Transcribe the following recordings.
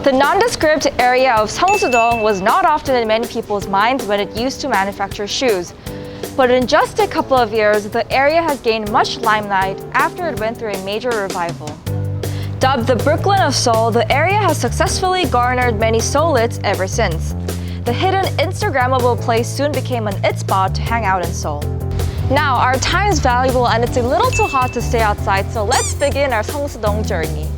The nondescript area of Seongsu-dong was not often in many people's minds when it used to manufacture shoes. But in just a couple of years, the area has gained much limelight after it went through a major revival. Dubbed the Brooklyn of Seoul, the area has successfully garnered many Seoulits ever since. The hidden Instagrammable place soon became an it spot to hang out in Seoul. Now, our time is valuable and it's a little too hot to stay outside, so let's begin our Seongsu-dong journey.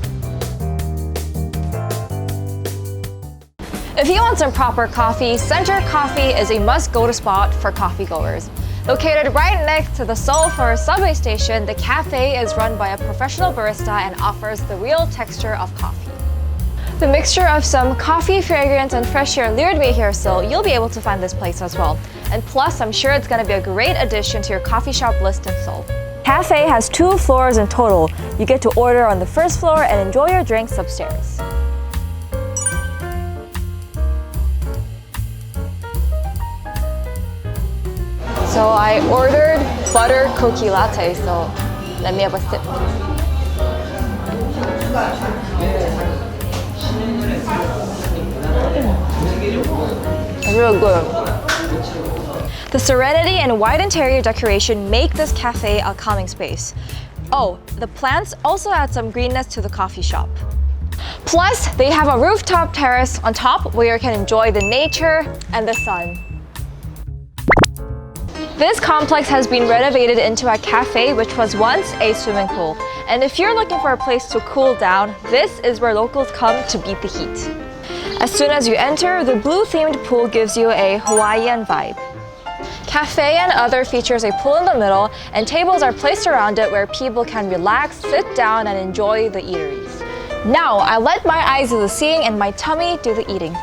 If you want some proper coffee, Center Coffee is a must-go-to spot for coffee goers. Located right next to the Seoul First subway station, the cafe is run by a professional barista and offers the real texture of coffee. The mixture of some coffee fragrance and fresh air lured me here, so you'll be able to find this place as well. And plus, I'm sure it's going to be a great addition to your coffee shop list in Seoul. Cafe has 2 floors in total. You get to order on the first floor and enjoy your drinks upstairs. So I ordered butter cookie latte, so let me have a sip. It's real good. The serenity and white interior decoration make this cafe a calming space. Oh, the plants also add some greenness to the coffee shop. Plus, they have a rooftop terrace on top where you can enjoy the nature and the sun. This complex has been renovated into a cafe which was once a swimming pool. And if you're looking for a place to cool down, this is where locals come to beat the heat. As soon as you enter, the blue-themed pool gives you a Hawaiian vibe. Cafe and other features a pool in the middle, and tables are placed around it where people can relax, sit down, and enjoy the eateries. Now, I let my eyes do the seeing and my tummy do the eating.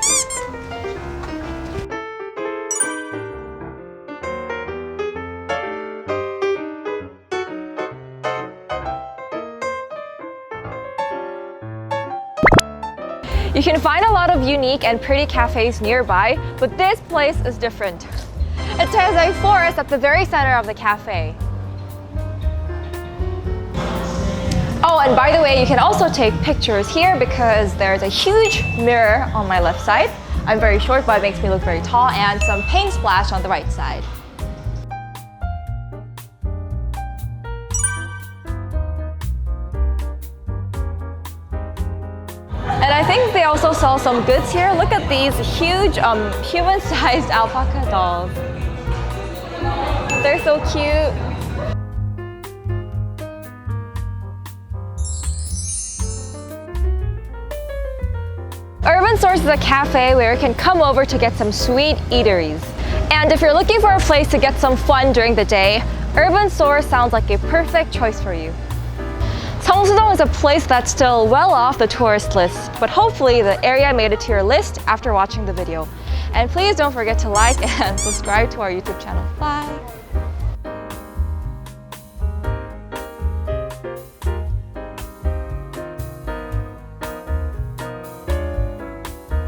You can find a lot of unique and pretty cafes nearby, but this place is different. It has a forest at the very center of the cafe. Oh, and by the way, you can also take pictures here because there's a huge mirror on my left side. I'm very short, but it makes me look very tall, and some paint splash on the right side. And I think they also sell some goods here. Look at these huge human-sized alpaca dolls. They're so cute. Urban Source is a cafe where you can come over to get some sweet eateries. And if you're looking for a place to get some fun during the day, Urban Source sounds like a perfect choice for you. Seongsu-dong is a place that's still well off the tourist list, but hopefully the area made it to your list after watching the video. And please don't forget to like and subscribe to our YouTube channel. Bye!